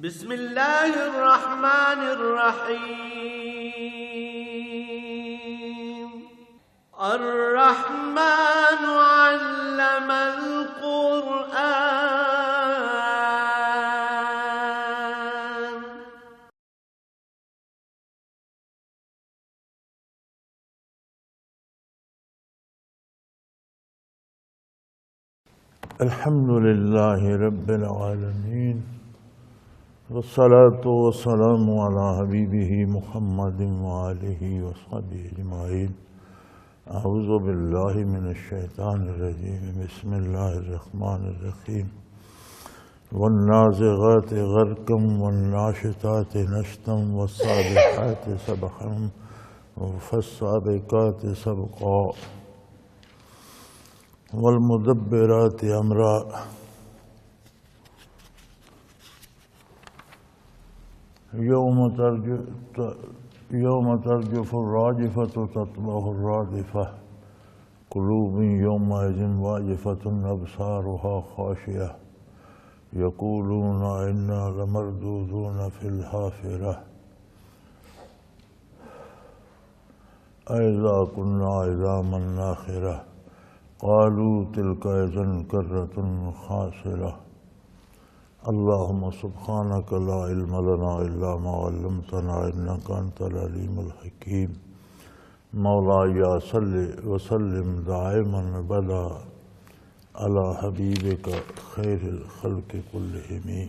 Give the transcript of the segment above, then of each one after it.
بسم الله الرحمن الرحيم. الرحمن علم القرآن. الحمد لله رب العالمين، والصلاة والسلام على حبيبه محمد وآله وصحبه أجمعين. أعوذ بالله من الشيطان الرجيم. بسم الله الرحمن الرحيم. والنازغات غرقا والناشطات نشطا والسابحات سبحا فالسابقات سبقا والمدبرات أمرا. يوم ترجف الراجفة تتبعها الرادفة. قلوب يومئذ واجفة أبصارها خاشعة يقولون إنا لمردودون في الحافرة أإذا كنا عظاما ناخرة قالوا تلك إذا كرة خاسرة. اللهم سبحانك لا علم لنا إلا ما علمتنا إنك أنت العليم الحكيم. مولاي صل وسلم دائما أبدا على حبيبك خير الخلق كلهم.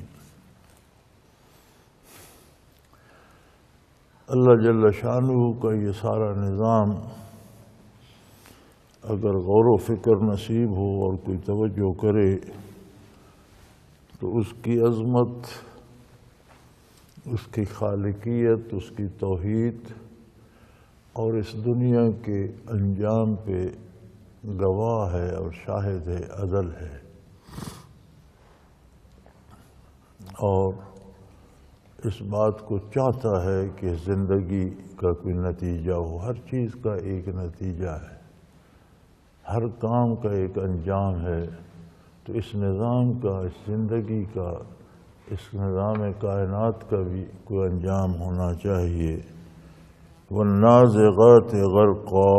اللہ جل شانہ کا یہ سارا نظام اگر غور و فکر نصیب ہو اور کوئی توجہ کرے تو اس کی عظمت، اس کی خالقیت، اس کی توحید اور اس دنیا کے انجام پہ گواہ ہے اور شاہد ہے، عدل ہے. اور اس بات کو چاہتا ہے کہ زندگی کا کوئی نتیجہ ہو. ہر چیز کا ایک نتیجہ ہے، ہر کام کا ایک انجام ہے. تو اس نظام کا، اس زندگی کا، اس نظام کائنات کا بھی کوئی انجام ہونا چاہیے. والنازغات غرقا،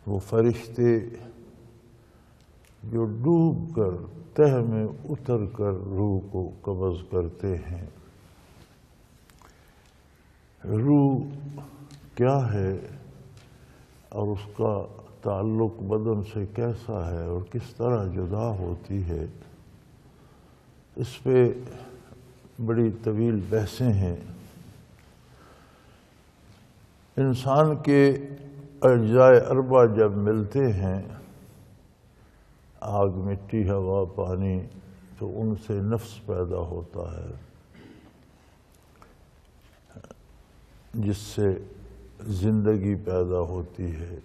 وہ فرشتے جو ڈوب کر تہ میں اتر کر روح کو قبض کرتے ہیں. روح کیا ہے اور اس کا تعلق بدن سے کیسا ہے اور کس طرح جدا ہوتی ہے، اس پہ بڑی طویل بحثیں ہیں. انسان کے اجزاء اربع جب ملتے ہیں، آگ، مٹی، ہوا، پانی، تو ان سے نفس پیدا ہوتا ہے جس سے زندگی پیدا ہوتی ہے.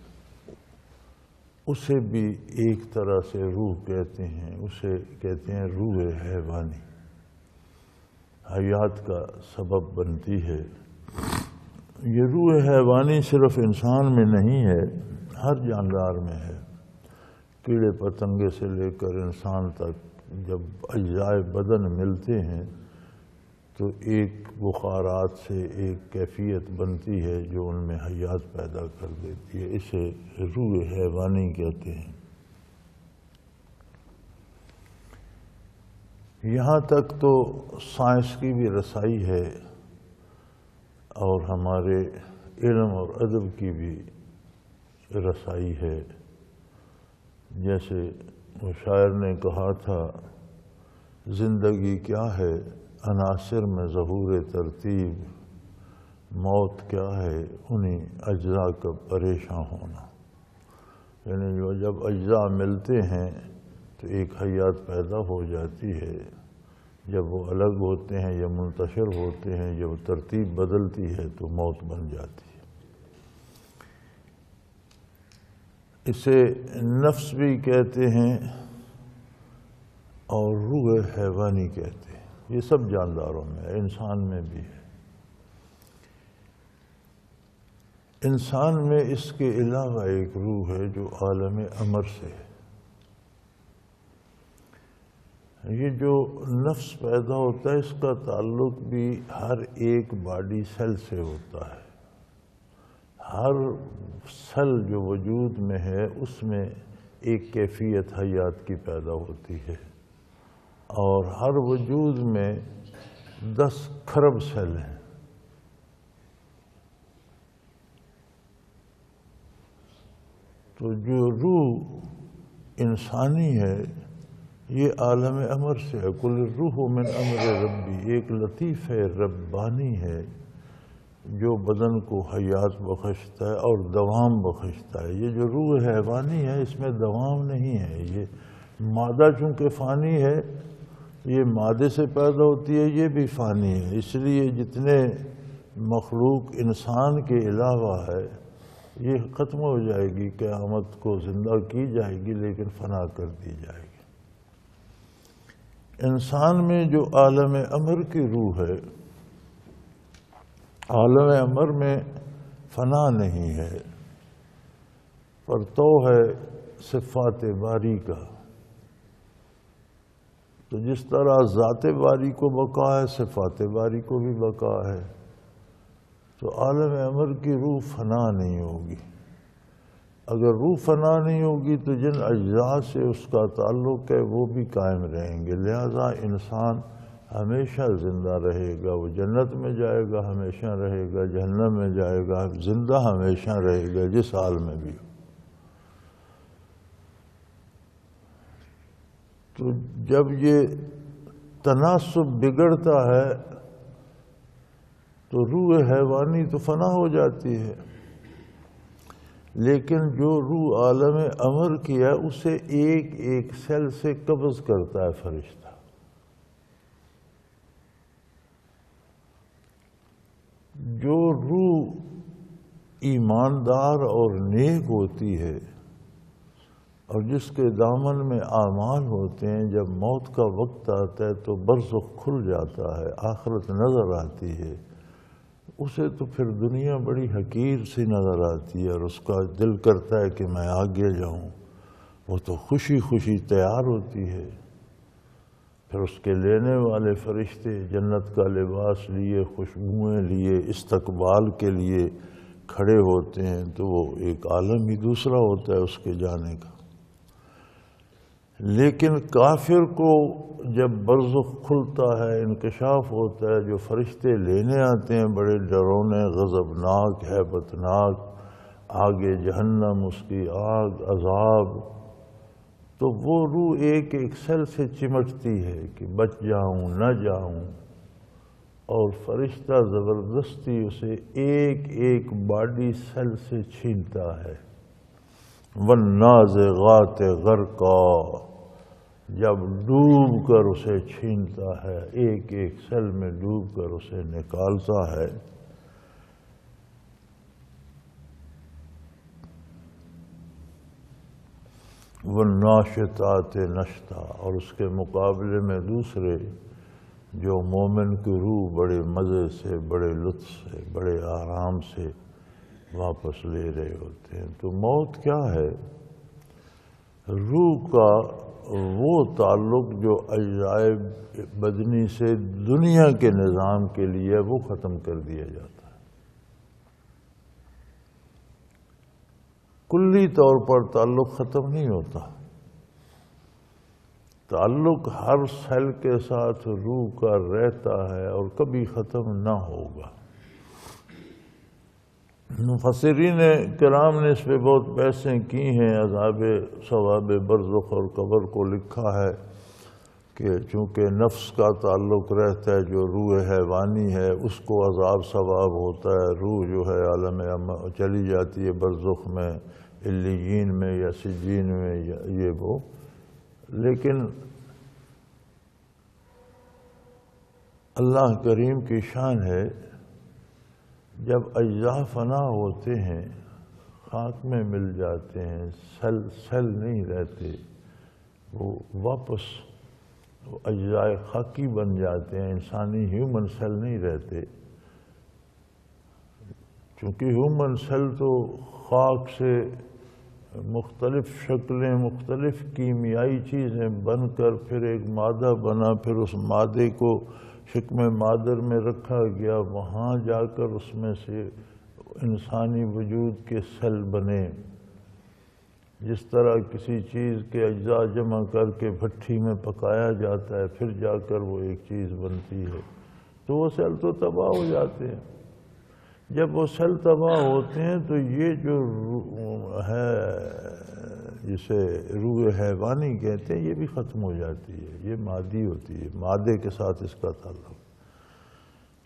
اسے بھی ایک طرح سے روح کہتے ہیں، اسے کہتے ہیں روح حیوانی، حیات کا سبب بنتی ہے. یہ روح حیوانی صرف انسان میں نہیں ہے، ہر جاندار میں ہے. کیڑے پتنگے سے لے کر انسان تک جب اجزاء بدن ملتے ہیں تو ایک بخارات سے ایک کیفیت بنتی ہے جو ان میں حیات پیدا کر دیتی ہے. اسے روح حیوانی کہتے ہیں. یہاں تک تو سائنس کی بھی رسائی ہے اور ہمارے علم اور ادب کی بھی رسائی ہے. جیسے وہ شاعر نے کہا تھا، زندگی کیا ہے عناصر میں ظہور ترتیب، موت کیا ہے انہیں اجزاء کا پریشاں ہونا. یعنی جب اجزاء ملتے ہیں تو ایک حیات پیدا ہو جاتی ہے. جب وہ الگ ہوتے ہیں یا منتشر ہوتے ہیں، جب ترتیب بدلتی ہے تو موت بن جاتی ہے. اسے نفس بھی کہتے ہیں اور روح حیوانی کہتے ہیں. یہ سب جانداروں میں ہے، انسان میں بھی ہے. انسان میں اس کے علاوہ ایک روح ہے جو عالم امر سے ہے. یہ جو نفس پیدا ہوتا ہے اس کا تعلق بھی ہر ایک باڈی سیل سے ہوتا ہے. ہر سیل جو وجود میں ہے اس میں ایک کیفیت حیات کی پیدا ہوتی ہے، اور ہر وجود میں 10 کھرب سیل ہیں. تو جو روح انسانی ہے یہ عالم امر سے ہے. کل الروح من امر ربی، ایک لطیف ربانی ہے جو بدن کو حیات بخشتا ہے اور دوام بخشتا ہے. یہ جو روح حیوانی ہے اس میں دوام نہیں ہے. یہ مادہ چونکہ فانی ہے، یہ مادے سے پیدا ہوتی ہے، یہ بھی فانی ہے. اس لیے جتنے مخلوق انسان کے علاوہ ہے یہ ختم ہو جائے گی، قیامت کو زندہ کی جائے گی لیکن فنا کر دی جائے گی. انسان میں جو عالم امر کی روح ہے، عالم امر میں فنا نہیں ہے، پر تو ہے صفات باری کا. تو جس طرح ذات باری کو بقا ہے صفات باری کو بھی بقا ہے. تو عالم امر کی روح فنا نہیں ہوگی. اگر روح فنا نہیں ہوگی تو جن اجزاء سے اس کا تعلق ہے وہ بھی قائم رہیں گے. لہذا انسان ہمیشہ زندہ رہے گا. وہ جنت میں جائے گا ہمیشہ رہے گا، جہنم میں جائے گا زندہ ہمیشہ رہے گا، جس حال میں بھی ہو. تو جب یہ تناسب بگڑتا ہے تو روح حیوانی تو فنا ہو جاتی ہے، لیکن جو روح عالم امر کی ہے اسے ایک ایک سیل سے قبض کرتا ہے فرشتہ. جو روح ایماندار اور نیک ہوتی ہے اور جس کے دامن میں اعمال ہوتے ہیں، جب موت کا وقت آتا ہے تو برزخ کھل جاتا ہے، آخرت نظر آتی ہے. اسے تو پھر دنیا بڑی حقیر سی نظر آتی ہے اور اس کا دل کرتا ہے کہ میں آگے جاؤں. وہ تو خوشی خوشی تیار ہوتی ہے. پھر اس کے لینے والے فرشتے جنت کا لباس لیے، خوشبوئیں لیے، استقبال کے لیے کھڑے ہوتے ہیں. تو وہ ایک عالم ہی دوسرا ہوتا ہے اس کے جانے کا. لیکن کافر کو جب برزخ کھلتا ہے، انکشاف ہوتا ہے، جو فرشتے لینے آتے ہیں بڑے ڈرونے، غضبناک، ہیبتناک، آگے جہنم، اس کی آگ، عذاب، تو وہ روح ایک ایک سیل سے چمٹتی ہے کہ بچ جاؤں نہ جاؤں. اور فرشتہ زبردستی اسے ایک ایک باڈی سیل سے چھینتا ہے. والنازغات غرقا، جب ڈوب کر اسے چھینتا ہے، ایک ایک سیل میں ڈوب کر اسے نکالتا ہے. والناشطات نشطا، اور اس کے مقابلے میں دوسرے جو مومن کی روح بڑے مزے سے، بڑے لطف سے، بڑے آرام سے واپس لے رہے ہوتے ہیں. تو موت کیا ہے؟ روح کا وہ تعلق جو اجزائے بدنی سے دنیا کے نظام کے لیے وہ ختم کر دیا جاتا ہے. کلی طور پر تعلق ختم نہیں ہوتا. تعلق ہر سیل کے ساتھ روح کا رہتا ہے اور کبھی ختم نہ ہوگا. مفسرین کرام نے اس پہ بہت بحثیں کی ہیں. عذاب ثواب برزخ اور قبر کو لکھا ہے کہ چونکہ نفس کا تعلق رہتا ہے، جو روح حیوانی ہے اس کو عذاب ثواب ہوتا ہے. روح جو ہے عالم چلی جاتی ہے برزخ میں، علیین میں یا سجین میں، یہ وہ. لیکن اللہ کریم کی شان ہے، جب اجزاء فنا ہوتے ہیں، خاک میں مل جاتے ہیں، سیل نہیں رہتے، وہ واپس اجزاء خاکی بن جاتے ہیں. انسانی ہیومن سیل نہیں رہتے، چونکہ ہیومن سیل تو خاک سے مختلف شکلیں، مختلف کیمیائی چیزیں بن کر پھر ایک مادہ بنا، پھر اس مادے کو شکم مادر میں رکھا گیا، وہاں جا کر اس میں سے انسانی وجود کے سیل بنے۔ جس طرح کسی چیز کے اجزاء جمع کر کے بھٹی میں پکایا جاتا ہے، پھر جا کر وہ ایک چیز بنتی ہے، تو وہ سیل تو تباہ ہو جاتے ہیں۔ جب وہ سیل تباہ ہوتے ہیں تو یہ جو ہے جسے روح حیوانی کہتے ہیں، یہ بھی ختم ہو جاتی ہے، یہ مادی ہوتی ہے، مادے کے ساتھ اس کا تعلق۔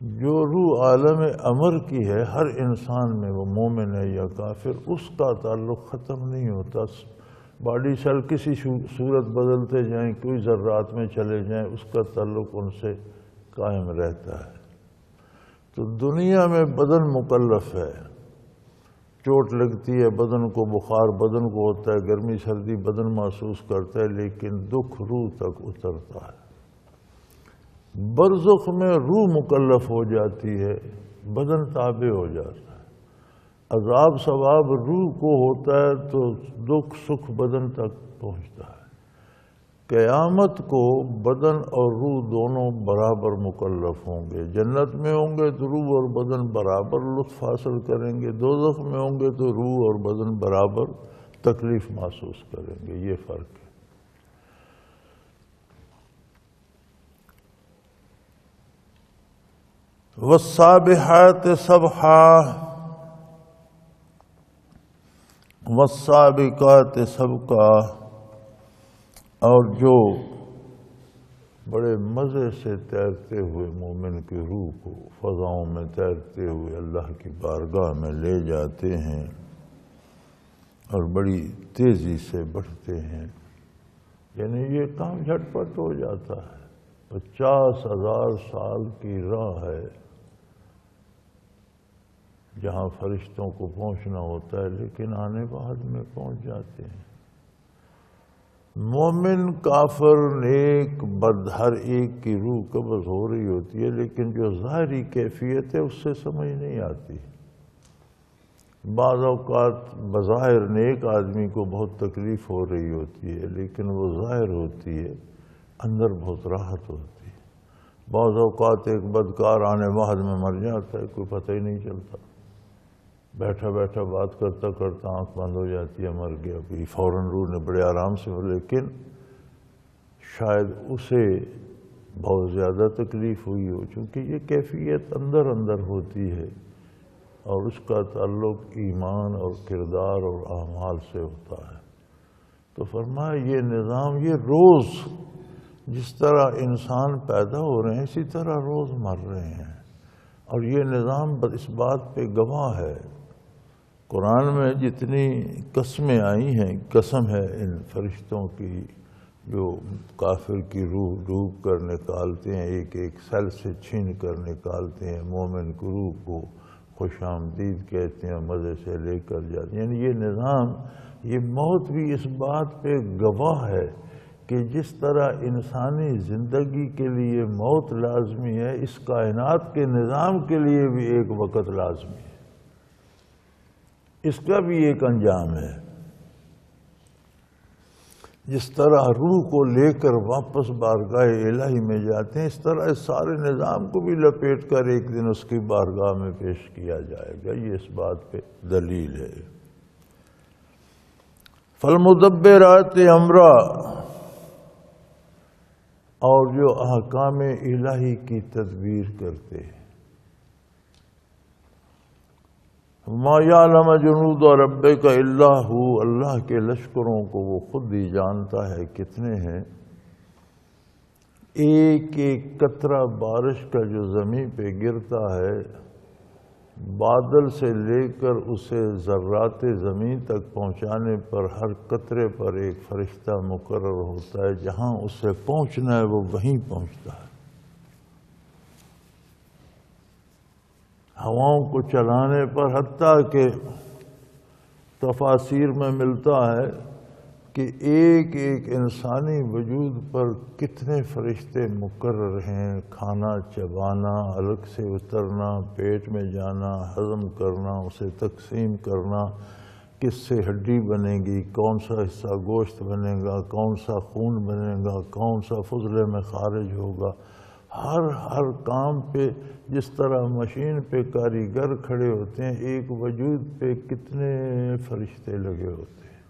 جو روح عالم امر کی ہے ہر انسان میں، وہ مومن ہے یا کافر، اس کا تعلق ختم نہیں ہوتا۔ باڈی سیل کسی صورت بدلتے جائیں، کوئی ذرات میں چلے جائیں، اس کا تعلق ان سے قائم رہتا ہے۔ تو دنیا میں بدن مکلف ہے، چوٹ لگتی ہے بدن کو، بخار بدن کو ہوتا ہے، گرمی سردی بدن محسوس کرتا ہے، لیکن دکھ روح تک اترتا ہے۔ برزخ میں روح مکلف ہو جاتی ہے، بدن تابع ہو جاتا ہے۔ عذاب ثواب روح کو ہوتا ہے تو دکھ سکھ بدن تک پہنچتا ہے۔ قیامت کو بدن اور روح دونوں برابر مکلف ہوں گے۔ جنت میں ہوں گے تو روح اور بدن برابر لطف حاصل کریں گے، دوزخ میں ہوں گے تو روح اور بدن برابر تکلیف محسوس کریں گے، یہ فرق ہے۔ والسابحات سبحا والسابقات سبقا، اور جو بڑے مزے سے تیرتے ہوئے مومن کی روح کو فضاؤں میں تیرتے ہوئے اللہ کی بارگاہ میں لے جاتے ہیں اور بڑی تیزی سے بڑھتے ہیں، یعنی یہ کام جھٹپٹ ہو جاتا ہے۔ 50,000 سال کی راہ ہے جہاں فرشتوں کو پہنچنا ہوتا ہے، لیکن آنے بعد میں پہنچ جاتے ہیں۔ مومن کافر نیک بد ہر ایک کی روح قبض ہو رہی ہوتی ہے، لیکن جو ظاہری کیفیت ہے اس سے سمجھ نہیں آتی۔ بعض اوقات بظاہر نیک آدمی کو بہت تکلیف ہو رہی ہوتی ہے، لیکن وہ ظاہر ہوتی ہے، اندر بہت راحت ہوتی ہے۔ بعض اوقات ایک بدکار آنے واحد میں مر جاتا ہے، کوئی پتہ ہی نہیں چلتا، بیٹھا بیٹھا بات کرتا کرتا آنکھ بند ہو جاتی ہے، مر گیا، پھر فوراً روح نے بڑے آرام سے، لیکن شاید اسے بہت زیادہ تکلیف ہوئی ہو، چونکہ یہ کیفیت اندر اندر ہوتی ہے اور اس کا تعلق ایمان اور کردار اور اعمال سے ہوتا ہے۔ تو فرمایا یہ نظام، یہ روز جس طرح انسان پیدا ہو رہے ہیں اسی طرح روز مر رہے ہیں، اور یہ نظام اس بات پہ گواہ ہے۔ قرآن میں جتنی قسمیں آئی ہیں، قسم ہے ان فرشتوں کی جو کافر کی روح ڈوب کر نکالتے ہیں، ایک ایک سیل سے چھین کر نکالتے ہیں، مومن کی روح کو خوش آمدید کہتے ہیں، مزے سے لے کر جاتے ہیں۔ یعنی یہ نظام، یہ موت بھی اس بات پہ گواہ ہے کہ جس طرح انسانی زندگی کے لیے موت لازمی ہے، اس کائنات کے نظام کے لیے بھی ایک وقت لازمی ہے، اس کا بھی ایک انجام ہے۔ جس طرح روح کو لے کر واپس بارگاہ الہی میں جاتے ہیں، اس طرح اس سارے نظام کو بھی لپیٹ کر ایک دن اس کی بارگاہ میں پیش کیا جائے گا، یہ اس بات پہ دلیل ہے۔ فالمدبرات امرا، اور جو احکام الہی کی تدبیر کرتے ہیں۔ ما یعلم جنود ربک الا ہو، اللہ کے لشکروں کو وہ خود ہی جانتا ہے کتنے ہیں۔ ایک ایک قطرہ بارش کا جو زمین پہ گرتا ہے، بادل سے لے کر اسے ذرات زمین تک پہنچانے پر ہر قطرے پر ایک فرشتہ مقرر ہوتا ہے، جہاں اسے پہنچنا ہے وہ وہیں پہنچتا ہے۔ ہواؤں کو چلانے پر حتیٰ کہ تفاسیر میں ملتا ہے کہ ایک ایک انسانی وجود پر کتنے فرشتے مقرر ہیں، کھانا چبانا، الگ سے اترنا، پیٹ میں جانا، ہضم کرنا، اسے تقسیم کرنا، کس سے ہڈی بنے گی، کون سا حصہ گوشت بنے گا، کون سا خون بنے گا، کون سا فضلے میں خارج ہوگا، ہر کام پہ جس طرح مشین پہ کاریگر کھڑے ہوتے ہیں، ایک وجود پہ کتنے فرشتے لگے ہوتے ہیں۔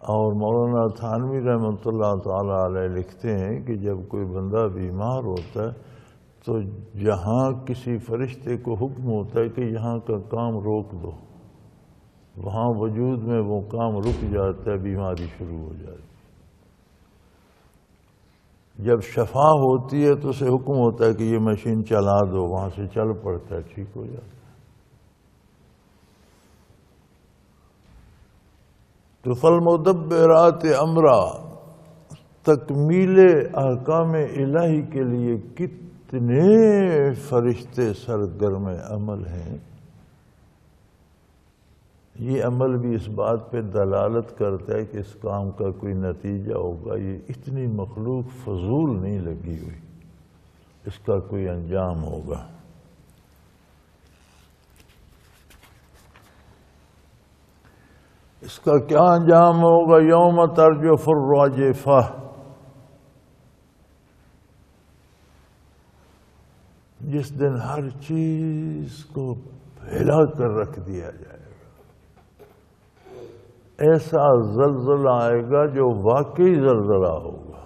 اور مولانا تھانوی رحمۃ اللہ تعالی علیہ لکھتے ہیں کہ جب کوئی بندہ بیمار ہوتا ہے تو جہاں کسی فرشتے کو حکم ہوتا ہے کہ یہاں کا کام روک دو، وہاں وجود میں وہ کام رک جاتا ہے، بیماری شروع ہو جاتی ہے۔ جب شفا ہوتی ہے تو اسے حکم ہوتا ہے کہ یہ مشین چلا دو، وہاں سے چل پڑتا ہے، ٹھیک ہو جاتا ہے۔ تو فالمدبرات امرا، تکمیل احکام الہی کے لیے کتنے فرشتے سرگرم عمل ہیں۔ یہ عمل بھی اس بات پہ دلالت کرتا ہے کہ اس کام کا کوئی نتیجہ ہوگا، یہ اتنی مخلوق فضول نہیں لگی ہوئی، اس کا کوئی انجام ہوگا۔ اس کا کیا انجام ہوگا؟ یوم ترجف الراجفہ، جس دن ہر چیز کو ہلا کر رکھ دیا جائے گا۔ ایسا زلزلہ آئے گا جو واقعی زلزلہ ہوگا۔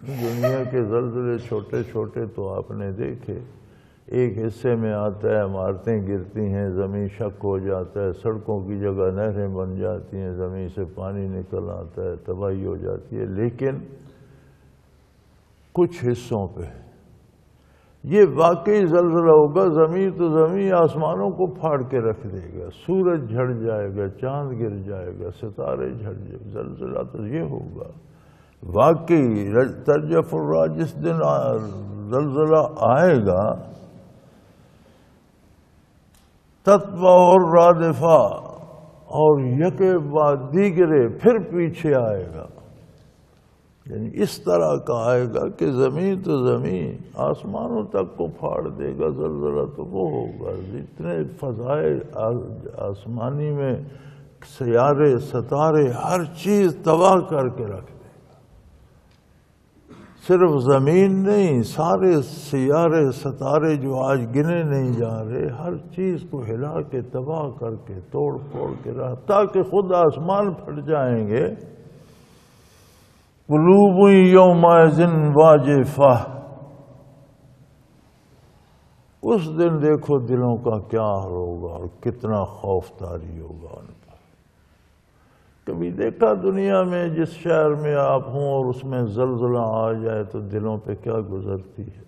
دنیا کے زلزلے چھوٹے چھوٹے تو آپ نے دیکھے، ایک حصے میں آتا ہے، عمارتیں گرتی ہیں، زمین شک ہو جاتا ہے، سڑکوں کی جگہ نہریں بن جاتی ہیں، زمین سے پانی نکل آتا ہے، تباہی ہو جاتی ہے۔ لیکن کچھ حصوں پہ یہ واقعی زلزلہ ہوگا، زمین تو زمین آسمانوں کو پھاڑ کے رکھ دے گا، سورج جھڑ جائے گا، چاند گر جائے گا، ستارے جھڑ جائے گا۔ زلزلہ تو یہ ہوگا واقعی ترجف الراجفہ، جس دن زلزلہ آئے گا، تتبع الرادفہ، اور یکے بعد دیگرے پھر پیچھے آئے گا۔ یعنی اس طرح کا آئے گا کہ زمین تو زمین آسمانوں تک کو پھاڑ دے گا۔ زلزلہ تو وہ ہوگا جتنے فضائے آسمانی میں سیارے ستارے ہر چیز تباہ کر کے رکھ دے گا۔ صرف زمین نہیں، سارے سیارے ستارے جو آج گنے نہیں جا رہے، ہر چیز کو ہلا کے تباہ کر کے توڑ پھوڑ کے رکھ، تاکہ خود آسمان پھٹ جائیں گے۔ قلوب یومئذ واجفہ، اس دن دیکھو دلوں کا کیا حال ہوگا اور کتنا خوف طاری ہوگا ان پر۔ کبھی دیکھا دنیا میں جس شہر میں آپ ہوں اور اس میں زلزلہ آ جائے تو دلوں پہ کیا گزرتی ہے؟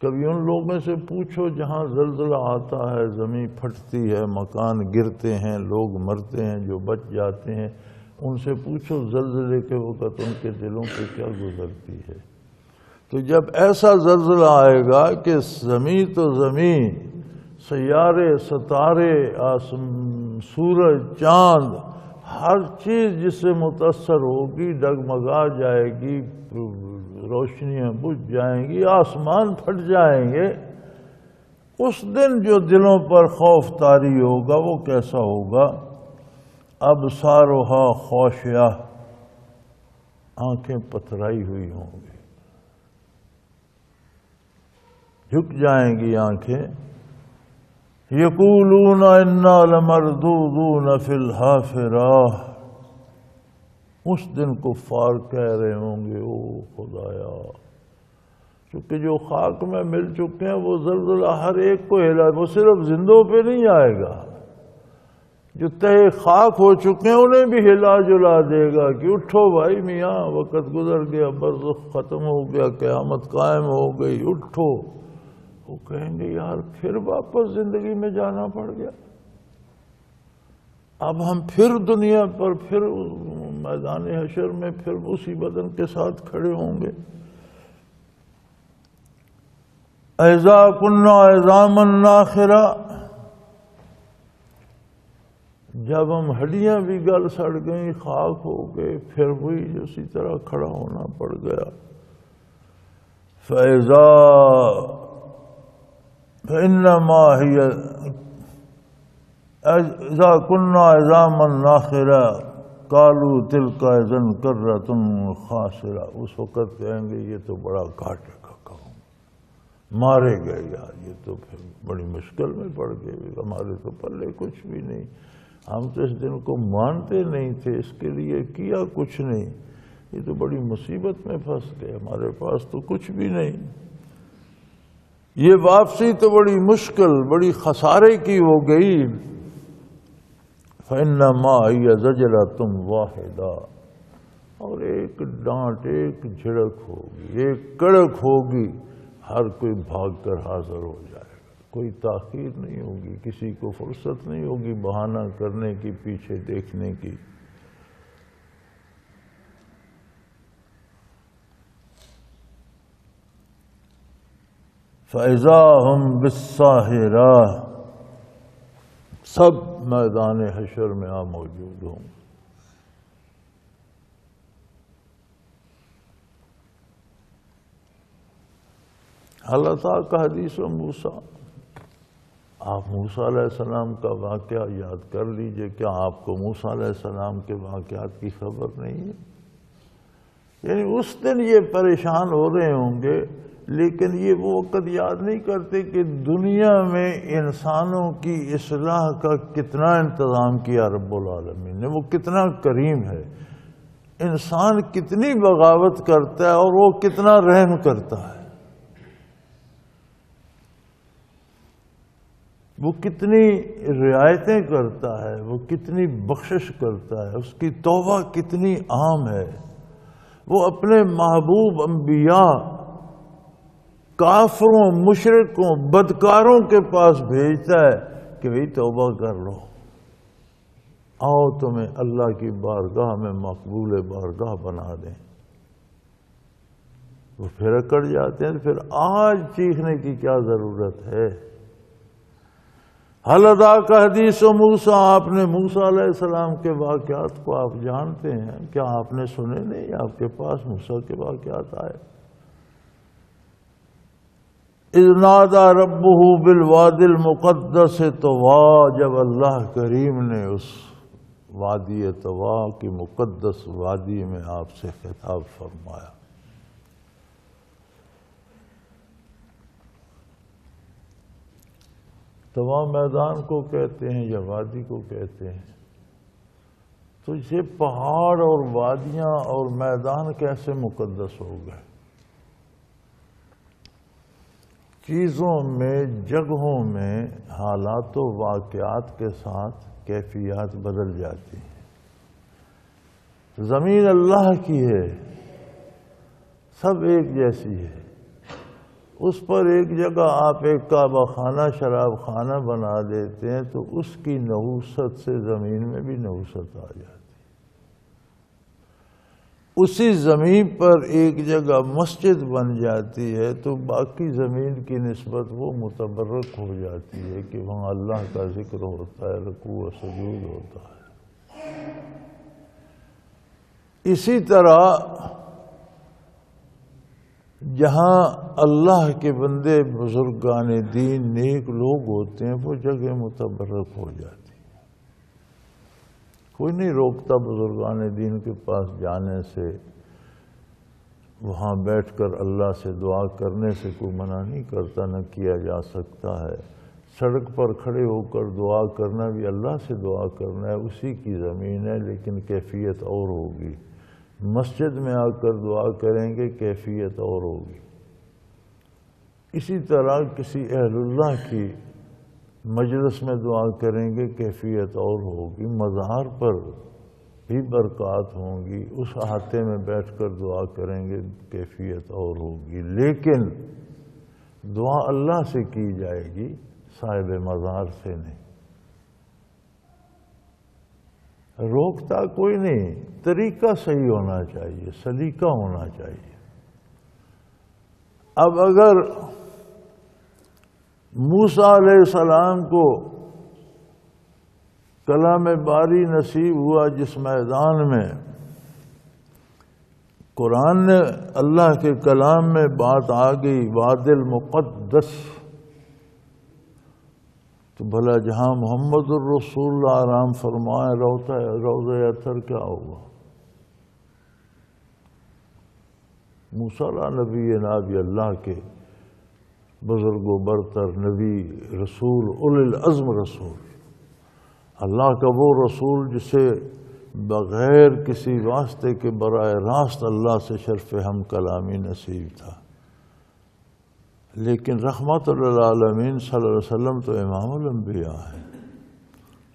کبھی ان لوگوں سے پوچھو جہاں زلزلہ آتا ہے، زمین پھٹتی ہے، مکان گرتے ہیں، لوگ مرتے ہیں، جو بچ جاتے ہیں، ان سے پوچھو زلزلے کے وقت ان کے دلوں پہ کیا گزرتی ہے۔ تو جب ایسا زلزلہ آئے گا کہ زمین تو زمین، سیارے ستارے، سورج چاند، ہر چیز جس سے متاثر ہوگی ڈگمگا جائے گی، روشنیاں بجھ جائیں گی، آسمان پھٹ جائیں گے، اس دن جو دلوں پر خوف طاری ہوگا وہ کیسا ہوگا؟ ابصارها خاشعہ، آنکھیں پتھرائی ہوئی ہوں گی، جھک جائیں گی آنکھیں۔ یقولون انا لمردودون فی الحافرہ، اس دن کفار کہہ رہے ہوں گے او خدایا، چونکہ جو خاک میں مل چکے ہیں وہ زلزلہ ہر ایک کو ہلا، وہ صرف زندوں پہ نہیں آئے گا، جو تہے خاک ہو چکے ہیں انہیں بھی ہلا جلا دے گا کہ اٹھو بھائی میاں، وقت گزر گیا، برزخ ختم ہو گیا، قیامت قائم ہو گئی، اٹھو۔ وہ کہیں گے یار پھر واپس زندگی میں جانا پڑ گیا، اب ہم پھر دنیا پر، پھر میدان حشر میں پھر اسی بدن کے ساتھ کھڑے ہوں گے۔ اذا کنا عظاما ناخرہ، جب ہم ہڈیاں بھی گل سڑ گئیں، خاک ہو گئے، پھر وہی اسی طرح کھڑا ہونا پڑ گیا۔ فَإِنَّمَا هِيَ اذا كنا عظاما ناخرا قالوا تلك اذا کرۃ خاسرہ، اس وقت کہیں گے یہ تو بڑا گھاٹے کا کام، مارے گئے یار، یہ تو پھر بڑی مشکل میں پڑ گئے، ہمارے تو پلے کچھ بھی نہیں، ہم تو اس دن کو مانتے نہیں تھے، اس کے لیے کیا کچھ نہیں، یہ تو بڑی مصیبت میں پھنس گئے، ہمارے پاس تو کچھ بھی نہیں، یہ واپسی تو بڑی مشکل، بڑی خسارے کی ہو گئی۔ فَإِنَّمَا هِيَ زَجْرَةٌ وَاحِدَةٌ، اور ایک ڈانٹ، ایک جھڑک ہوگی، ایک کڑک ہوگی، ہر کوئی بھاگ کر حاضر ہو جائے گا، کوئی تاخیر نہیں ہوگی، کسی کو فرصت نہیں ہوگی بہانہ کرنے کی، پیچھے دیکھنے کی۔ فَإِذَا هُمْ بِالسَّاهِرَةِ، سب میدان حشر میں موجود ہوں۔ اللہ تعالیٰ کا حدیث موسیٰ، آپ موسیٰ علیہ السلام کا واقعہ یاد کر لیجئے، کیا آپ کو موسیٰ علیہ السلام کے واقعات کی خبر نہیں ہے؟ یعنی اس دن یہ پریشان ہو رہے ہوں گے، لیکن یہ وہ وقت یاد نہیں کرتے کہ دنیا میں انسانوں کی اصلاح کا کتنا انتظام کیا رب العالمین نے، وہ کتنا کریم ہے، انسان کتنی بغاوت کرتا ہے اور وہ کتنا رحم کرتا ہے، وہ کتنی رعایتیں کرتا ہے، وہ کتنی بخشش کرتا ہے، اس کی توبہ کتنی عام ہے، وہ اپنے محبوب انبیاء کافروں، مشرکوں، بدکاروں کے پاس بھیجتا ہے کہ بھئی توبہ کر لو، آؤ تمہیں اللہ کی بارگاہ میں مقبول بارگاہ بنا دیں۔ وہ پھر اکڑ جاتے ہیں، پھر آج چیخنے کی کیا ضرورت ہے؟ حل ادا کا حدیث موسیٰ، آپ نے موسیٰ علیہ السلام کے واقعات کو آپ جانتے ہیں، کیا آپ نے سنے نہیں؟ آپ کے پاس موسیٰ کے واقعات آئے۔ اذ نادى ربه بالوادی المقدس طویٰ، جب اللہ کریم نے اس وادی طویٰ کی مقدس وادی میں آپ سے خطاب فرمایا۔ طویٰ میدان کو کہتے ہیں یا وادی کو کہتے ہیں؟ تو یہ پہاڑ اور وادیاں اور میدان کیسے مقدس ہو گئے؟ چیزوں میں، جگہوں میں حالات و واقعات کے ساتھ کیفیات بدل جاتی ہیں۔ زمین اللہ کی ہے، سب ایک جیسی ہے، اس پر ایک جگہ آپ ایک کعبہ خانہ، شراب خانہ بنا دیتے ہیں تو اس کی نحوست سے زمین میں بھی نحوست آ جاتی ہے۔ اسی زمین پر ایک جگہ مسجد بن جاتی ہے تو باقی زمین کی نسبت وہ متبرک ہو جاتی ہے کہ وہاں اللہ کا ذکر ہوتا ہے، رکوع و سجود ہوتا ہے۔ اسی طرح جہاں اللہ کے بندے، بزرگان دین، نیک لوگ ہوتے ہیں، وہ جگہ متبرک ہو جاتی ہے۔ کوئی نہیں روکتا بزرگان دین کے پاس جانے سے، وہاں بیٹھ کر اللہ سے دعا کرنے سے کوئی منع نہیں کرتا، نہ کیا جا سکتا ہے۔ سڑک پر کھڑے ہو کر دعا کرنا بھی اللہ سے دعا کرنا ہے، اسی کی زمین ہے، لیکن کیفیت اور ہوگی۔ مسجد میں آ کر دعا کریں گے، کیفیت اور ہوگی۔ اسی طرح کسی اہل اللہ کی مجلس میں دعا کریں گے، کیفیت اور ہوگی۔ مزار پر بھی برکات ہوں گی، اس احاطے میں بیٹھ کر دعا کریں گے، کیفیت اور ہوگی۔ لیکن دعا اللہ سے کی جائے گی، صاحب مزار سے نہیں۔ روکتا کوئی نہیں، طریقہ صحیح ہونا چاہیے، سلیقہ ہونا چاہیے۔ اب اگر موسیٰ علیہ السلام کو کلام باری نصیب ہوا، جس میدان میں قرآن نے اللہ کے کلام میں بات آ گئی، وادی المقدس، تو بھلا جہاں محمد الرسول اللہ آرام فرمائے روضہ اطہر کیا ہوگا؟ موسیٰ نبی نبی اللہ کے بزرگ و برتر نبی رسول اولی العزم رسول، اللہ کا وہ رسول جسے بغیر کسی واسطے کے براہ راست اللہ سے شرف ہم کلامی نصیب تھا، لیکن رحمت للعالمین صلی اللہ علیہ وسلم تو امام الانبیاء ہے،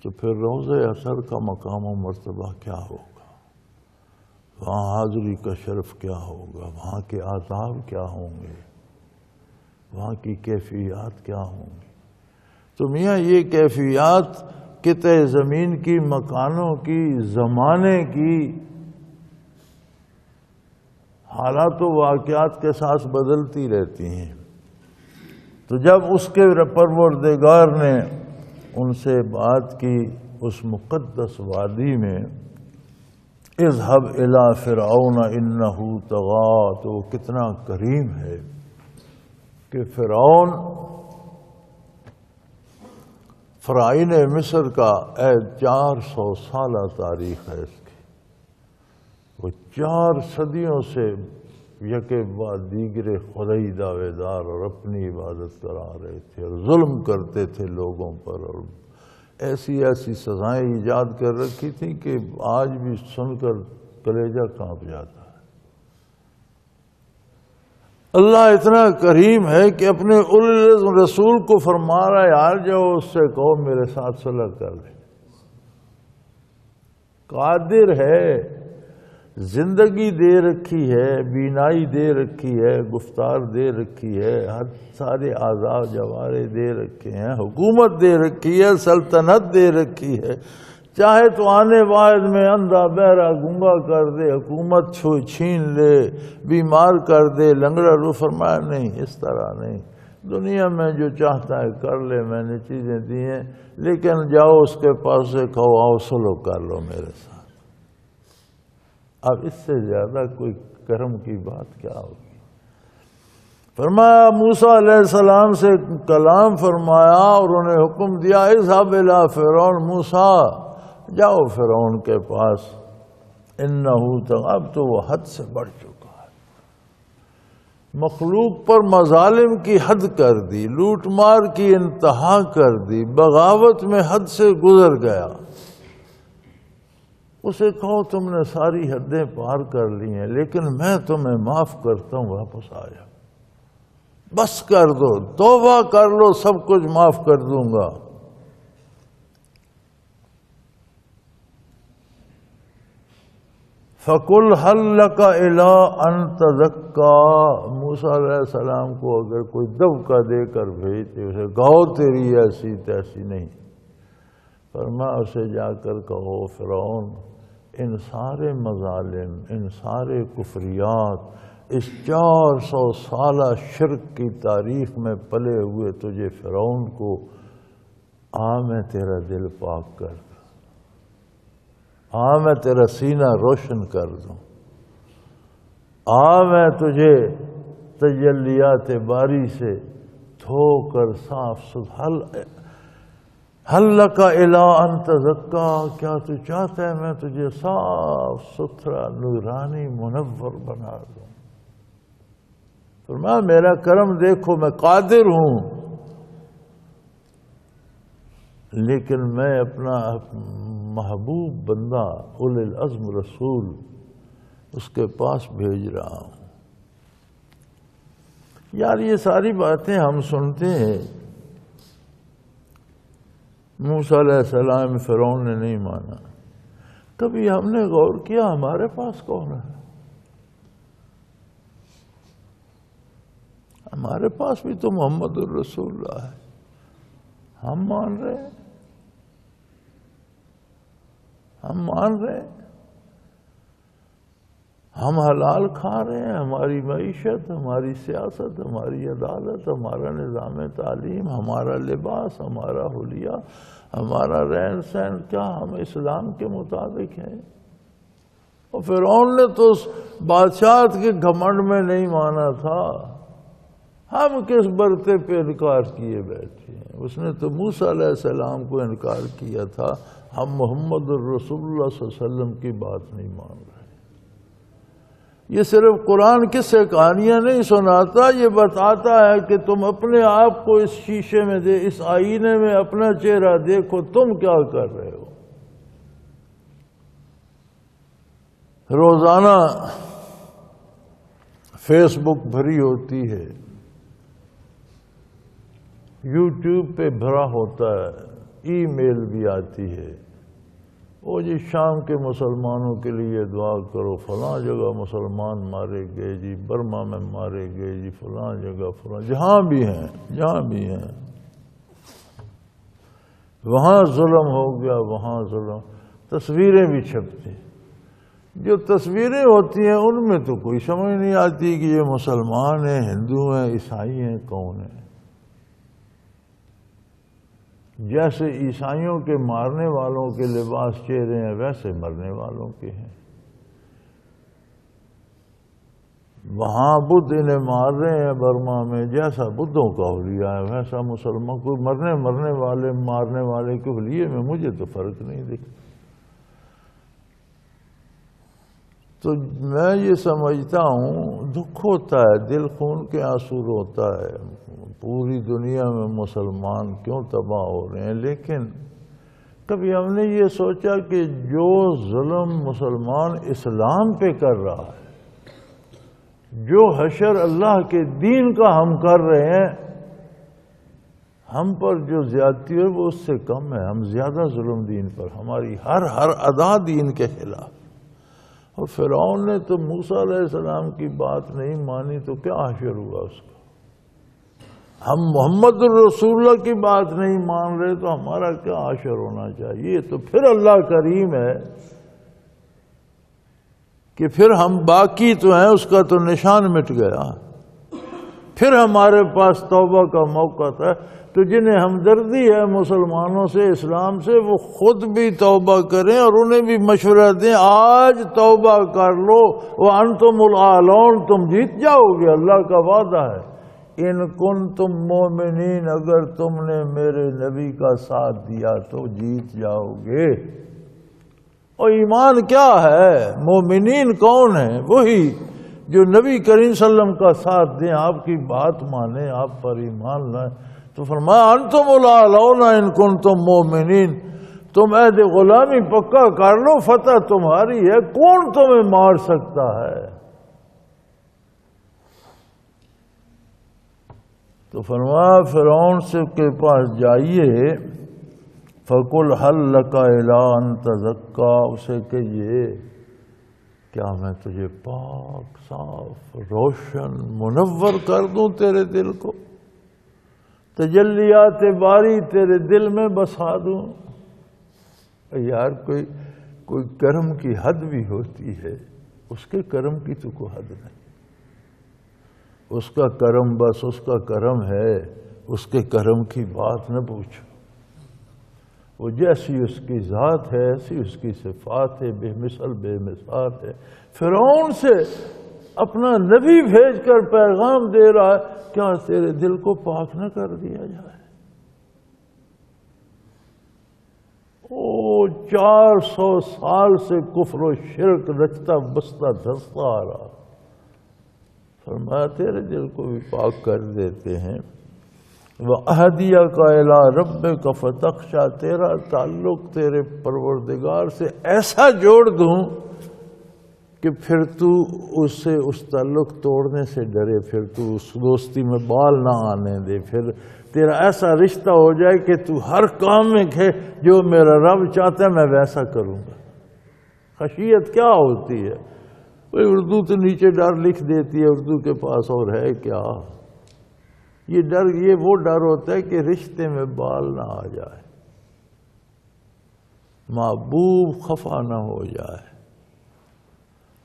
تو پھر روضہ اطہر کا مقام و مرتبہ کیا ہوگا؟ وہاں حاضری کا شرف کیا ہوگا؟ وہاں کے آداب کیا ہوں گے؟ وہاں کی کیفیات کیا ہوں گی؟ تو میاں یہ کیفیات قطع زمین کی، مکانوں کی، زمانے کی، حالات و واقعات کے ساتھ بدلتی رہتی ہیں۔ تو جب اس کے پروردگار نے ان سے بات کی اس مقدس وادی میں، اذهب الى فرعون انه طغى، تو وہ کتنا کریم ہے کہ فرعون فرعین مصر کا 400 سالہ تاریخ ہے اس کی، وہ 4 صدیوں سے یکے بعد دیگرے خدائی دعوے دار اور اپنی عبادت کرا رہے تھے اور ظلم کرتے تھے لوگوں پر، اور ایسی سزائیں ایجاد کر رکھی تھیں کہ آج بھی سن کر کلیجہ کانپ جاتا ہے۔ اللہ اتنا کریم ہے کہ اپنے اولی العزم رسول کو فرما رہا ہے یار جاؤ اس سے کہو میرے ساتھ صلح کر لے۔ قادر ہے، زندگی دے رکھی ہے، بینائی دے رکھی ہے، گفتار دے رکھی ہے، ہر سارے اعضاء جوارے دے رکھے ہیں، حکومت دے رکھی ہے، سلطنت دے رکھی ہے، چاہے تو آنے واحد میں اندھا بہرا گنگا کر دے، حکومت چھین لے، بیمار کر دے، لنگڑا رو۔ فرمایا نہیں، اس طرح نہیں، دنیا میں جو چاہتا ہے کر لے، میں نے چیزیں دی ہیں، لیکن جاؤ اس کے پاس سے کہو آؤ سلو کر لو میرے ساتھ۔ اب اس سے زیادہ کوئی کرم کی بات کیا ہوگی؟ فرمایا موسیٰ علیہ السلام سے کلام فرمایا اور انہیں حکم دیا اذهب الى فرعون، موسیٰ جاؤ فرعون کے پاس، انہو طغی، اب تو وہ حد سے بڑھ چکا ہے، مخلوق پر مظالم کی حد کر دی، لوٹ مار کی انتہا کر دی، بغاوت میں حد سے گزر گیا۔ اسے کہو تم نے ساری حدیں پار کر لی ہیں لیکن میں تمہیں معاف کرتا ہوں، واپس آ جاؤ، بس کر دو، توبہ کر لو، سب کچھ معاف کر دوں گا۔ فَقُلْ هَلْ لَكَ إِلَىٰ أَن تَزَكَّىٰ، موسیٰ علیہ السلام کو اگر کوئی دبکا دے کر بھیجتے اسے کہو تیری ایسی تیسی نہیں، فرمایا اسے جا کر کہو فرعون ان سارے مظالم، ان سارے کفریات، اس 400 سالہ شرک کی تاریخ میں پلے ہوئے تجھے فرعون کو میں تیرا دل پاک کر دوں، میں تیرا سینہ روشن کر دوں، میں تجھے تجلیات باری سے دھو کر صاف ستھرا، هل لک الی ان تزکی، کیا تو چاہتا ہے میں تجھے صاف ستھرا نورانی منور بنا دوں؟ فرمایا میرا کرم دیکھو، میں قادر ہوں، لیکن میں اپنا محبوب بندہ اولی العزم رسول اس کے پاس بھیج رہا ہوں۔ یار یہ ساری باتیں ہم سنتے ہیں، موسیٰ علیہ السلام فرعون نے نہیں مانا، کبھی ہم نے غور کیا ہمارے پاس کون ہے؟ ہمارے پاس بھی تو محمد الرسول اللہ ہے، ہم مان رہے ہیں، ہم مان رہے ہیں، ہم حلال کھا رہے ہیں، ہماری معیشت، ہماری سیاست، ہماری عدالت، ہمارا نظام تعلیم، ہمارا لباس، ہمارا حلیہ، ہمارا رہن سہن، کیا ہم اسلام کے مطابق ہیں؟ اور فرعون نے تو اس بادشاہت کے گھمنڈ میں نہیں مانا تھا، ہم کس برتے پہ انکار کیے بیٹھے ہیں؟ اس نے تو موسیٰ علیہ السلام کو انکار کیا تھا، ہم محمد الرسول اللہ صلی اللہ علیہ وسلم کی بات نہیں مان رہے۔ یہ صرف قرآن کس سے کہانیاں نہیں سناتا، یہ بتاتا ہے کہ تم اپنے آپ کو اس شیشے میں اس آئینے میں اپنا چہرہ دیکھو، تم کیا کر رہے ہو۔ روزانہ فیس بک بھری ہوتی ہے، یوٹیوب پہ بھرا ہوتا ہے، ای میل بھی آتی ہے، وہ جی شام کے مسلمانوں کے لیے دعا کرو، فلاں جگہ مسلمان مارے گئے جی، برما میں مارے گئے جی، فلاں جگہ فلاں، جہاں بھی ہیں وہاں ظلم ہو گیا، وہاں ظلم۔ تصویریں بھی چھپتی، جو تصویریں ہوتی ہیں ان میں تو کوئی سمجھ نہیں آتی کہ یہ مسلمان ہیں، ہندو ہیں، عیسائی ہیں، کون ہیں۔ جیسے عیسائیوں کے مارنے والوں کے لباس چہرے ہیں، ویسے مرنے والوں کے ہیں۔ وہاں بدھ انہیں مار رہے ہیں برما میں، جیسا بدھوں کا حلیہ ہے ویسا مسلمان کو مارنے والے کے حلیے میں مجھے تو فرق نہیں دکھتا۔ تو میں یہ سمجھتا ہوں دکھ ہوتا ہے، دل خون کے آنسو روتا ہے، پوری دنیا میں مسلمان کیوں تباہ ہو رہے ہیں۔ لیکن کبھی ہم نے یہ سوچا کہ جو ظلم مسلمان اسلام پہ کر رہا ہے، جو حشر اللہ کے دین کا ہم کر رہے ہیں، ہم پر جو زیادتی ہے وہ اس سے کم ہے۔ ہم زیادہ ظلم دین پر، ہماری ہر ادا دین کے خلاف۔ اور فرعون نے تو موسیٰ علیہ السلام کی بات نہیں مانی تو کیا حشر ہوا اس کا۔ ہم محمد الرسول اللہ کی بات نہیں مان رہے تو ہمارا کیا حشر ہونا چاہیے۔ تو پھر اللہ کریم ہے کہ پھر ہم باقی تو ہیں، اس کا تو نشان مٹ گیا، پھر ہمارے پاس توبہ کا موقع تھا۔ تو جنہیں ہمدردی ہے مسلمانوں سے، اسلام سے، وہ خود بھی توبہ کریں اور انہیں بھی مشورہ دیں، آج توبہ کر لو وانتم الاعلون، تم جیت جاؤ گے، اللہ کا وعدہ ہے۔ ان کنتم مومنین، اگر تم نے میرے نبی کا ساتھ دیا تو جیت جاؤ گے۔ اور ایمان کیا ہے؟ مومنین کون ہیں؟ وہی جو نبی کریم صلی اللہ علیہ وسلم کا ساتھ دیں، آپ کی بات مانیں، آپ پر ایمان لائیں۔ تو فرمایا انتم الاعلون ان کنتم مومنین، تم عہد غلامی پکا کر لو، فتح تمہاری ہے، کون تمہیں مار سکتا ہے۔ تو فرمایا فرعون سے کے پاس جائیے، فَقُلْ هَلْ لَكَ إِلَىٰ أَن تَزَكَّىٰ، اسے کہیے کیا میں تجھے پاک صاف روشن منور کر دوں تیرے دل کو، تجلیات باری تیرے دل میں بسا دوں۔ یار کوئی کرم کی حد بھی ہوتی ہے، اس کے کرم کی تو کوئی حد نہیں۔ اس کا کرم بس اس کا کرم ہے، اس کے کرم کی بات نہ پوچھو۔ وہ جیسی اس کی ذات ہے ایسی اس کی صفات ہے، بے مثل بے مثال ہے۔ فرعون سے اپنا نبی بھیج کر پیغام دے رہا ہے، کیا تیرے دل کو پاک نہ کر دیا جائے؟ 400 سال سے کفر و شرک رچتا بستا دھستا آ رہا، فرمایا تیرے دل کو بھی پاک کر دیتے ہیں۔ وَأَهْدِيَكَ إِلَىٰ رَبِّكَ فَتَخْشَىٰ، تیرا تعلق تیرے پروردگار سے ایسا جوڑ دوں کہ پھر تو اس تعلق توڑنے سے ڈرے، پھر تو اس دوستی میں بال نہ آنے دے، پھر تیرا ایسا رشتہ ہو جائے کہ تو ہر کام میں کہ جو میرا رب چاہتا ہے میں ویسا کروں گا۔ خشیت کیا ہوتی ہے؟ اردو تو نیچے ڈر لکھ دیتی ہے، اردو کے پاس اور ہے کیا؟ یہ ڈر، یہ وہ ڈر ہوتا ہے کہ رشتے میں بال نہ آ جائے، محبوب خفا نہ ہو جائے۔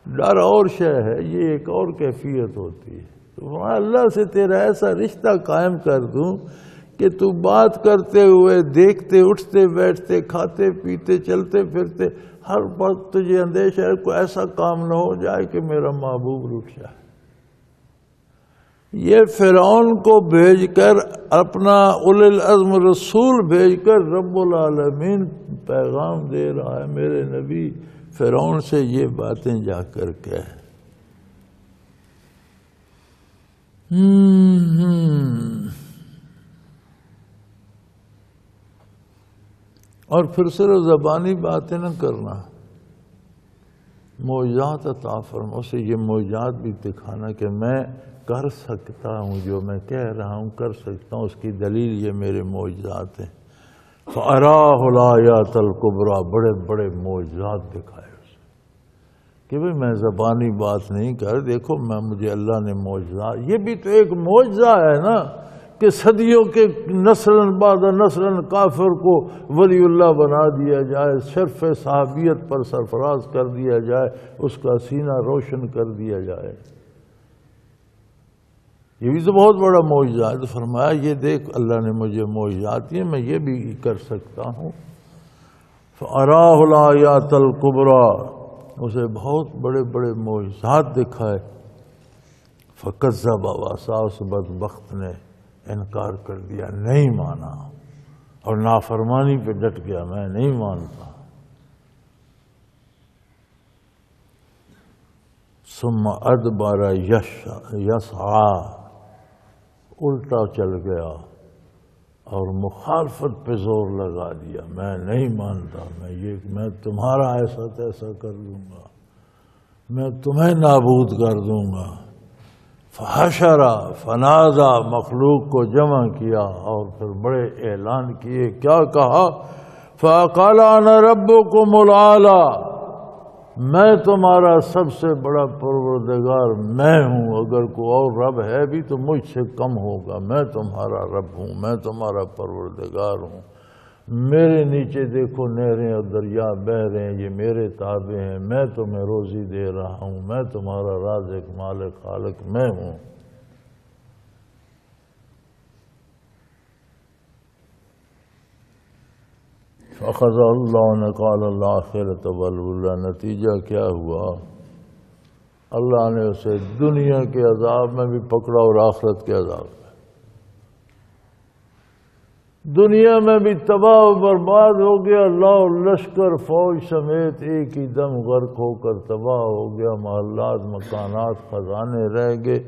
ڈر اور شے ہے، یہ ایک اور کیفیت ہوتی ہے۔ تو اللہ سے تیرا ایسا رشتہ قائم کر دوں کہ تو بات کرتے ہوئے، دیکھتے اٹھتے بیٹھتے، کھاتے پیتے چلتے پھرتے، ہر وقت تجھے اندیشہ ہے کوئی ایسا کام نہ ہو جائے کہ میرا محبوب رک جائے۔ یہ فرعون کو بھیج کر اپنا اولی العزم رسول بھیج کر رب العالمین پیغام دے رہا ہے میرے نبی فرعون سے یہ باتیں جا کر کے اور پھر صرف زبانی باتیں نہ کرنا، معجزات عطا فرما، اسے یہ معجزات بھی دکھانا کہ میں کر سکتا ہوں، جو میں کہہ رہا ہوں کر سکتا ہوں، اس کی دلیل یہ میرے معجزات ہیں۔ فَأَرَاهُ الْآيَاتَ الْكُبْرَى، بڑے بڑے معجزات دکھائے اسے کہ بھئی میں زبانی بات نہیں کر، دیکھو مجھے اللہ نے معجزات، یہ بھی تو ایک معجزہ ہے نا کہ صدیوں کے نسل بعد نسل کافر کو ولی اللہ بنا دیا جائے، شرف صحابیت پر سرفراز کر دیا جائے، اس کا سینہ روشن کر دیا جائے، یہ بھی تو بہت بڑا معجزہ ہے۔ تو فرمایا یہ دیکھ اللہ نے مجھے معجزات دیے، میں یہ بھی کر سکتا ہوں۔ فَأَرَاهُ الْآيَاتَ الْكُبْرَى، اسے بہت بڑے بڑے معجزات دکھائے۔ فَكَذَّبَ وَعَصَىٰ، اس بدبخت نے انکار کر دیا، نہیں مانا اور نافرمانی پہ ڈٹ گیا، میں نہیں مانتا۔ ثم ادبر یسعیٰ، الٹا چل گیا اور مخالفت پہ زور لگا دیا، میں نہیں مانتا، میں تمہارا ایسا تیسا کر دوں گا، میں تمہیں نابود کر دوں گا۔ فحشر فنادى، مخلوق کو جمع کیا اور پھر بڑے اعلان کیے، کیا کہا؟ فقال انا ربكم الاعلى، میں تمہارا سب سے بڑا پروردگار میں ہوں، اگر کوئی اور رب ہے بھی تو مجھ سے کم ہوگا، میں تمہارا رب ہوں، میں تمہارا پروردگار ہوں۔ میرے نیچے دیکھو نہریں اور دریا بہہ رہے ہیں، یہ میرے تابع ہیں، میں تمہیں روزی دے رہا ہوں، میں تمہارا رازق مالک خالق میں ہوں۔ فَأَخَذَ اللَّهُ نَكَالَ الْآخِرَةِ وَالْأُولَىٰ، نتیجہ کیا ہوا؟ اللہ نے اسے دنیا کے عذاب میں بھی پکڑا اور آخرت کے عذاب میں۔ دنیا میں بھی تباہ و برباد ہو گیا، لاؤ لشکر فوج سمیت ایک ہی دم غرق ہو کر تباہ ہو گیا، محلات مکانات خزانے رہ گئے۔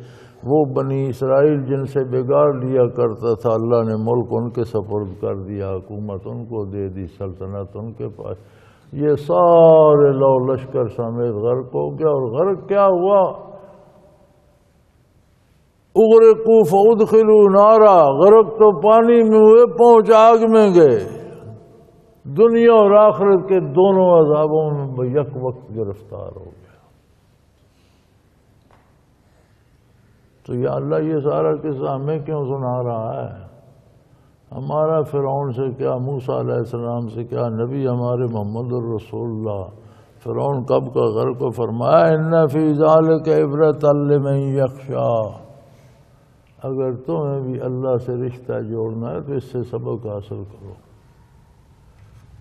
وہ بنی اسرائیل جن سے بگاڑ لیا کرتا تھا، اللہ نے ملک ان کے سپرد کر دیا، حکومت ان کو دے دی، سلطنت ان کے پاس، یہ سارے لو لشکر سمیت غرق ہو گیا۔ اور غرق کیا ہوا؟ اغرقوا فادخلوا نارا، غرق تو پانی میں ہوئے، پہنچ آگ میں گئے۔ دنیا اور آخرت کے دونوں عذابوں میں یک وقت گرفتار ہو گیا۔ تو یا اللہ یہ سارا قصہ ہمیں کیوں سنا رہا ہے؟ ہمارا فرعون سے کیا، موسیٰ علیہ السلام سے کیا، نبی ہمارے محمد الرسول اللہ۔ فرعون کب کا غرق کو فرمایا ان فی ذلک عبرۃ لمن یخشی، اگر تمہیں بھی اللہ سے رشتہ جوڑنا ہے تو اس سے سبق حاصل کرو۔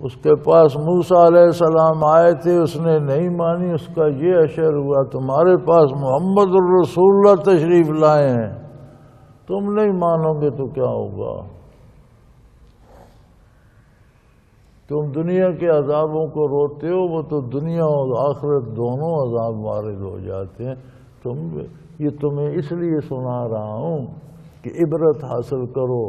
اس کے پاس موسیٰ علیہ السلام آئے تھے، اس نے نہیں مانی، اس کا یہ اشر ہوا تمہارے پاس محمد الرسول اللہ تشریف لائے ہیں، تم نہیں مانو گے تو کیا ہوگا؟ تم دنیا کے عذابوں کو روتے ہو، وہ تو دنیا اور آخرت دونوں عذاب وارد ہو جاتے ہیں۔ یہ تمہیں اس لیے سنا رہا ہوں کہ عبرت حاصل کرو،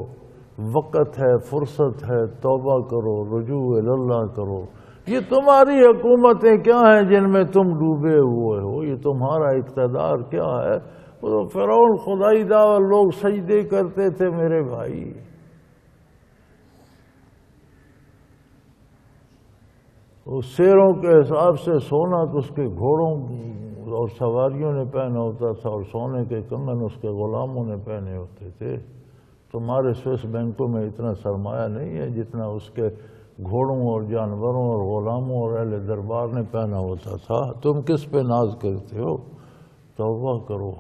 وقت ہے، فرصت ہے، توبہ کرو، رجوع اللہ کرو۔ یہ تمہاری حکومتیں کیا ہیں جن میں تم ڈوبے ہوئے ہو؟ یہ تمہارا اقتدار کیا ہے؟ وہ تو فرعون خدائی دعوی لوگ سجدے کرتے تھے میرے بھائی۔ اس شیروں کے حساب سے سونا تو اس کے گھوڑوں اور سواریوں نے پہنا ہوتا تھا، اور سونے کے کنگن اس کے غلاموں نے پہنے ہوتے تھے۔ تمہارے سوئس بینکوں میں اتنا سرمایہ نہیں ہے جتنا اس کے گھوڑوں اور جانوروں اور غلاموں اور اہل دربار نے پہنا ہوتا تھا۔ تم کس پہ ناز کرتے ہو؟ توبہ کرو،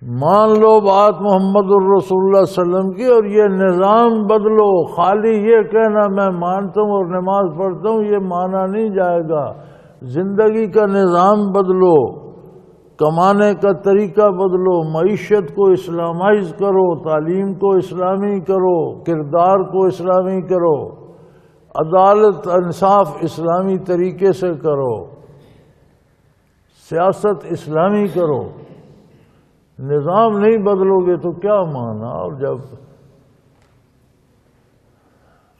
مان لو بات محمد الرسول اللہ صلی اللہ علیہ وسلم کی، اور یہ نظام بدلو۔ خالی یہ کہنا میں مانتا ہوں اور نماز پڑھتا ہوں، یہ مانا نہیں جائے گا۔ زندگی کا نظام بدلو، کمانے کا طریقہ بدلو، معیشت کو اسلامائز کرو، تعلیم کو اسلامی کرو، کردار کو اسلامی کرو، عدالت انصاف اسلامی طریقے سے کرو، سیاست اسلامی کرو۔ نظام نہیں بدلو گے تو کیا مانا؟ اور جب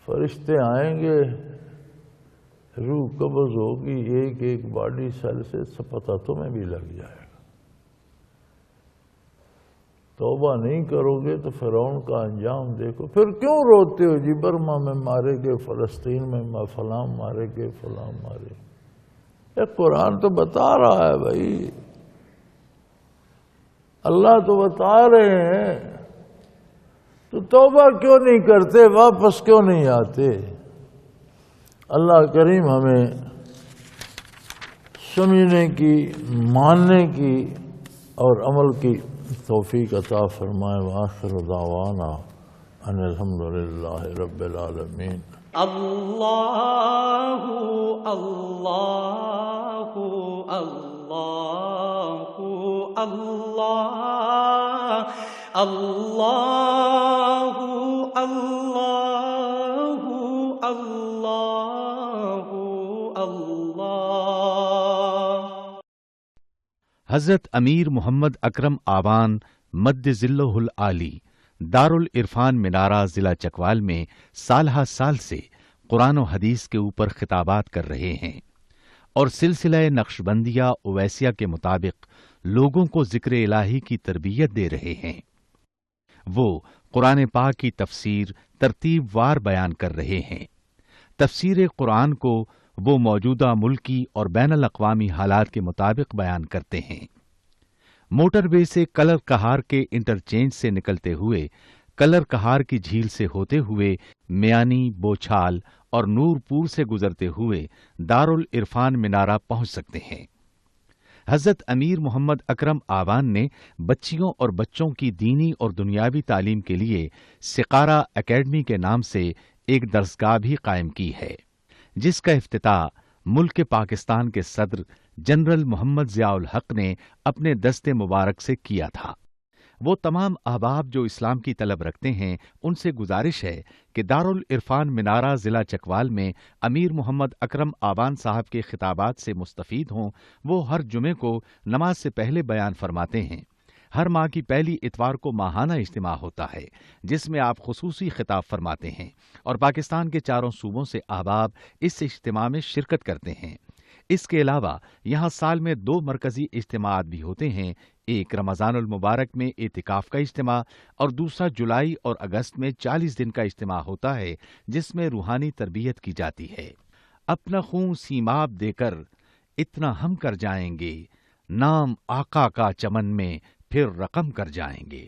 فرشتے آئیں گے، روح قبض ہوگی ایک ایک باڈی سیل سے، پتہ تمہیں بھی لگ جائے گا۔ توبہ نہیں کرو گے تو فرعون کا انجام دیکھو۔ پھر کیوں روتے ہو جی برما میں مارے گئے، فلسطین میں فلاں مارے گئے، فلاں مارے؟ یہ قرآن تو بتا رہا ہے بھائی، اللہ تو بتا رہے ہیں، تو توبہ کیوں نہیں کرتے؟ واپس کیوں نہیں آتے؟ اللہ کریم ہمیں سمجھنے کی، ماننے کی اور عمل کی توفیق عطا فرمائے۔ وآخر دعوانا ان الحمدللہ رب العالمین۔ اللہ اللہ اللہ اللہ اللہ اللہ اللہ اللہ۔ حضرت امیر محمد اکرم آوان مد ظلہ العالی دارالعرفان منارہ ضلع چکوال میں سالہ سال سے قرآن و حدیث کے اوپر خطابات کر رہے ہیں اور سلسلہ نقشبندیہ اویسیہ کے مطابق لوگوں کو ذکر الہی کی تربیت دے رہے ہیں۔ وہ قرآن پاک کی تفسیر ترتیب وار بیان کر رہے ہیں۔ تفسیر قرآن کو وہ موجودہ ملکی اور بین الاقوامی حالات کے مطابق بیان کرتے ہیں۔ موٹر وے سے کلر کہار کے انٹرچینج سے نکلتے ہوئے، کلر کہار کی جھیل سے ہوتے ہوئے، میانی، بوچھال اور نور پور سے گزرتے ہوئے دارالعرفان منارہ پہنچ سکتے ہیں۔ حضرت امیر محمد اکرم آوان نے بچیوں اور بچوں کی دینی اور دنیاوی تعلیم کے لیے سقارہ اکیڈمی کے نام سے ایک درسگاہ بھی قائم کی ہے، جس کا افتتاح ملک پاکستان کے صدر جنرل محمد ضیاء الحق نے اپنے دست مبارک سے کیا تھا۔ وہ تمام احباب جو اسلام کی طلب رکھتے ہیں ان سے گزارش ہے کہ دارالعرفان منارہ ضلع چکوال میں امیر محمد اکرم آوان صاحب کے خطابات سے مستفید ہوں۔ وہ ہر جمعے کو نماز سے پہلے بیان فرماتے ہیں۔ ہر ماہ کی پہلی اتوار کو ماہانہ اجتماع ہوتا ہے جس میں آپ خصوصی خطاب فرماتے ہیں اور پاکستان کے چاروں صوبوں سے احباب اس اجتماع میں شرکت کرتے ہیں۔ اس کے علاوہ یہاں سال میں 2 مرکزی اجتماعات بھی ہوتے ہیں، ایک رمضان المبارک میں اعتکاف کا اجتماع اور دوسرا جولائی اور اگست میں 40 دن کا اجتماع ہوتا ہے جس میں روحانی تربیت کی جاتی ہے۔ اپنا خون سیماب دے کر اتنا ہم کر جائیں گے، نام آقا کا چمن میں پھر رقم کر جائیں گے۔